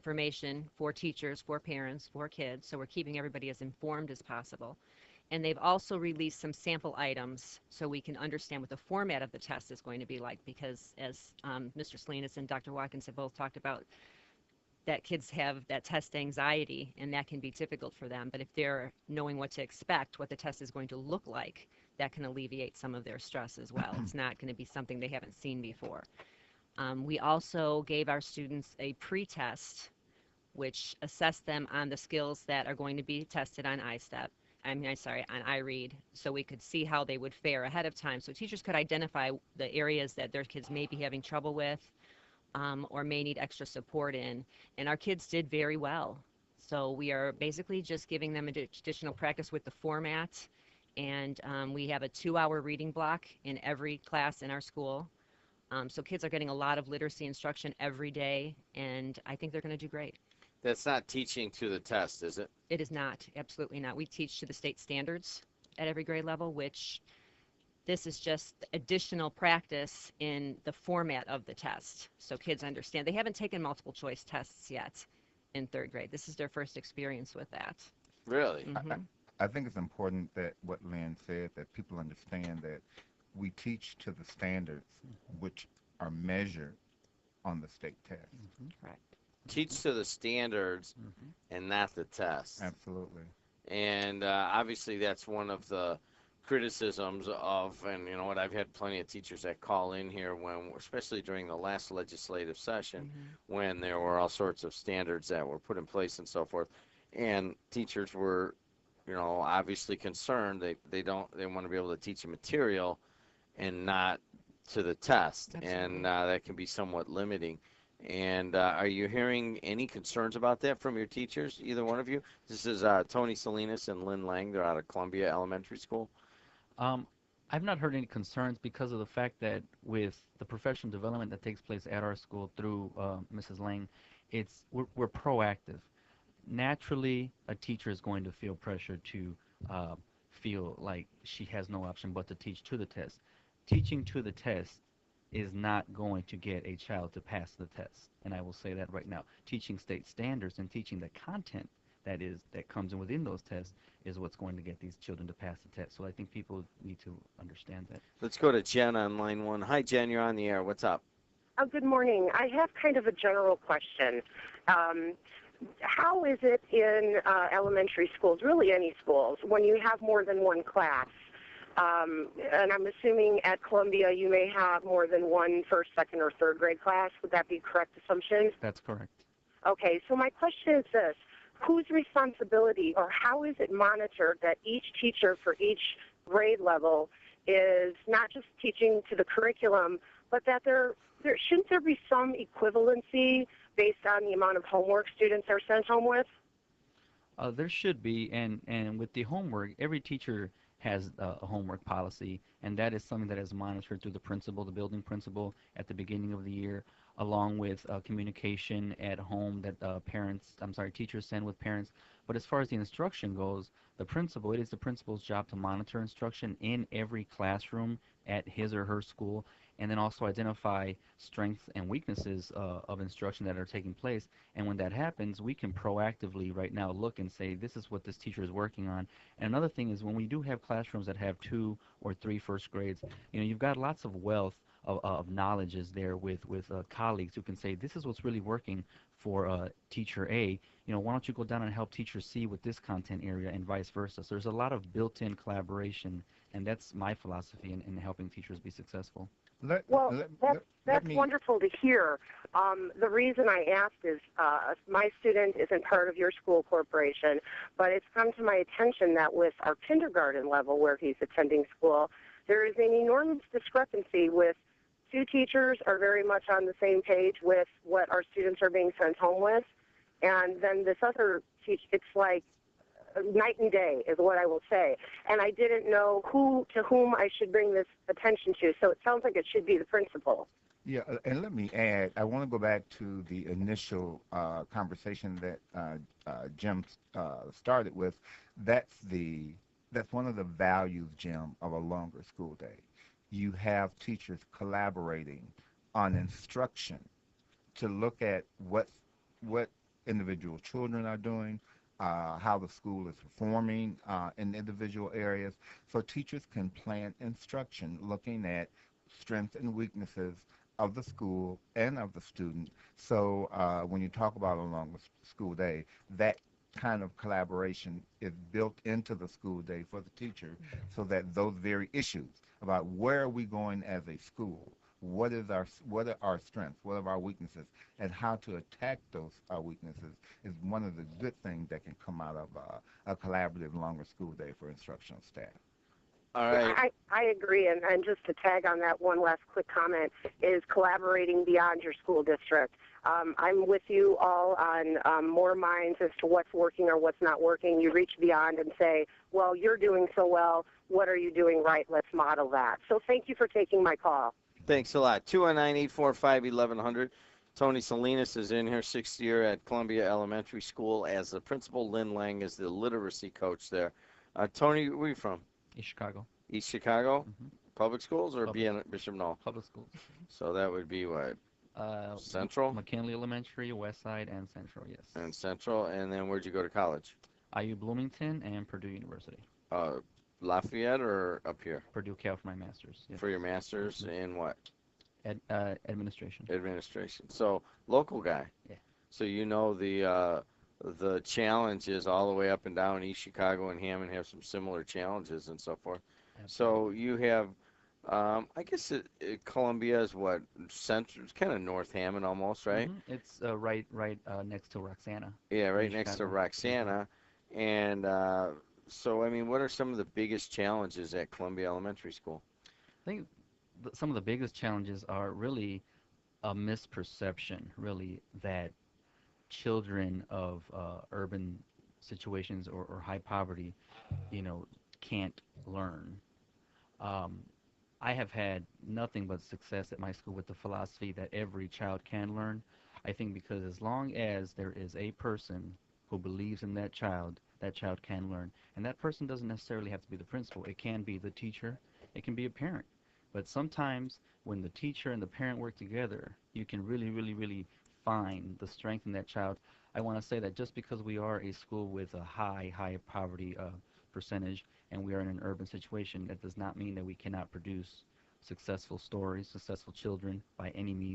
information for teachers, for parents, for kids. So we're keeping everybody as informed as possible. And they've also released some sample items so we can understand what the format of the test is going to be like, because as Mr. Salinas and Dr. Watkins have both talked about, that kids have that test anxiety, and that can be difficult for them. But if they're knowing what to expect, what the test is going to look like, that can alleviate some of their stress as well. It's not going to be something they haven't seen before. We also gave our students a pre-test, which assessed them on the skills that are going to be tested on on iRead, so we could see how they would fare ahead of time. So teachers could identify the areas that their kids may be having trouble with, or may need extra support in. And our kids did very well. So we are basically just giving them additional practice with the format. And we have a 2-hour reading block in every class in our school. So kids are getting a lot of literacy instruction every day, and I think they're going to do great. That's not teaching to the test, is it? It is not, absolutely not. We teach to the state standards at every grade level, which this is just additional practice in the format of the test, so kids understand. They haven't taken multiple choice tests yet in 3rd grade. This is their first experience with that. Really? Mm-hmm. I think it's important that what Lynn said, that people understand that we teach to the standards which are measured on the state test. Correct. Teach to the standards and not the test. Absolutely. And obviously that's one of the criticisms of, and you know what, I've had plenty of teachers that call in here when, especially during the last legislative session, when there were all sorts of standards that were put in place and so forth, and teachers were, you know, obviously concerned. They want to be able to teach a material and not to the test. Absolutely. And that can be somewhat limiting. And are you hearing any concerns about that from your teachers, either one of you? This is Tony Salinas and Lynn Lang. They're out of Columbia Elementary School. I've not heard any concerns because of the fact that with the professional development that takes place at our school through Mrs. Lang, we're proactive. Naturally, a teacher is going to feel pressure to feel like she has no option but to teach to the test. Teaching to the test is not going to get a child to pass the test, and I will say that right now. Teaching state standards and teaching the content that comes in within those tests is what's going to get these children to pass the test. So I think people need to understand that. Let's go to Jen on line 1. Hi, Jen, you're on the air. What's up? Good morning. I have kind of a general question. How is it in elementary schools, really any schools, when you have more than one class? And I'm assuming at Columbia you may have more than one first, second, or third grade class. Would that be a correct assumption? That's correct. Okay, so my question is this. Whose responsibility or how is it monitored that each teacher for each grade level is not just teaching to the curriculum, but that shouldn't there be some equivalency based on the amount of homework students are sent home with? There should be, and with the homework, every teacher has a homework policy, and that is something that is monitored through the principal, the building principal, at the beginning of the year, along with communication at home that teachers send with parents. But as far as the instruction goes, it is the principal's job to monitor instruction in every classroom at his or her school, and then also identify strengths and weaknesses of instruction that are taking place. And when that happens, we can proactively right now look and say, this is what this teacher is working on. And another thing is when we do have classrooms that have 2 or 3 first grades, you've got lots of wealth of knowledge is there with colleagues who can say, this is what's really working for teacher A. Why don't you go down and help teacher C with this content area, and vice versa. So there's a lot of built-in collaboration, and that's my philosophy in helping teachers be successful. That's wonderful to hear. The reason I asked is my student isn't part of your school corporation, but it's come to my attention that with our kindergarten level where he's attending school, there is an enormous discrepancy with 2 teachers are very much on the same page with what our students are being sent home with, and then this other it's like night and day is what I will say. And I didn't know to whom I should bring this attention to, so it sounds like it should be the principal. Yeah, and let me add, I want to go back to the initial conversation that Jim started with. That's one of the values, Jim, of a longer school day. You have teachers collaborating on instruction to look at what individual children are doing, how the school is performing in individual areas. So teachers can plan instruction looking at strengths and weaknesses of the school and of the student. So when you talk about along the school day, that kind of collaboration is built into the school day for the teacher so that those very issues about where are we going as a school, what are our strengths, what are our weaknesses, and how to attack those weaknesses is one of the good things that can come out of a collaborative longer school day for instructional staff. All Yeah, right. I agree, and just to tag on that, one last quick comment is collaborating beyond your school district. I'm with you all on more minds as to what's working or what's not working. You reach beyond and say, well, you're doing so well. What are you doing right? Let's model that. So thank you for taking my call. Thanks a lot. 219-845-1100. Tony Salinas is in here, sixth year at Columbia Elementary School as the principal. Lynn Lang is the literacy coach there. Tony, where are you from? East Chicago. East Chicago? Mm-hmm. Public schools or Public. Bishop Knoll? Public schools. So that would be what? Central? McKinley Elementary, West Side, and Central, yes. And Central. And then where'd you go to college? IU Bloomington and Purdue University. Lafayette or up here? Purdue Cal for my master's. Yes. For your master's in what? Administration. Administration. So local guy. Yeah. So you know the challenges all the way up and down. East Chicago and Hammond have some similar challenges and so forth. So you have, I guess Columbia is what, central, it's kind of North Hammond almost, right? Mm-hmm. It's right next to Roxana. Yeah, right next to Roxana. And so, I mean, what are some of the biggest challenges at Columbia Elementary School? I think some of the biggest challenges are really a misperception, really, that children of urban situations or high poverty, can't learn. I have had nothing but success at my school with the philosophy that every child can learn. I think because as long as there is a person who believes in that child can learn. And that person doesn't necessarily have to be the principal. It can be the teacher. It can be a parent. But sometimes when the teacher and the parent work together, you can really, really, really find the strength in that child. I want to say that just because we are a school with a high poverty percentage and we are in an urban situation, that does not mean that we cannot produce successful stories, successful children by any means.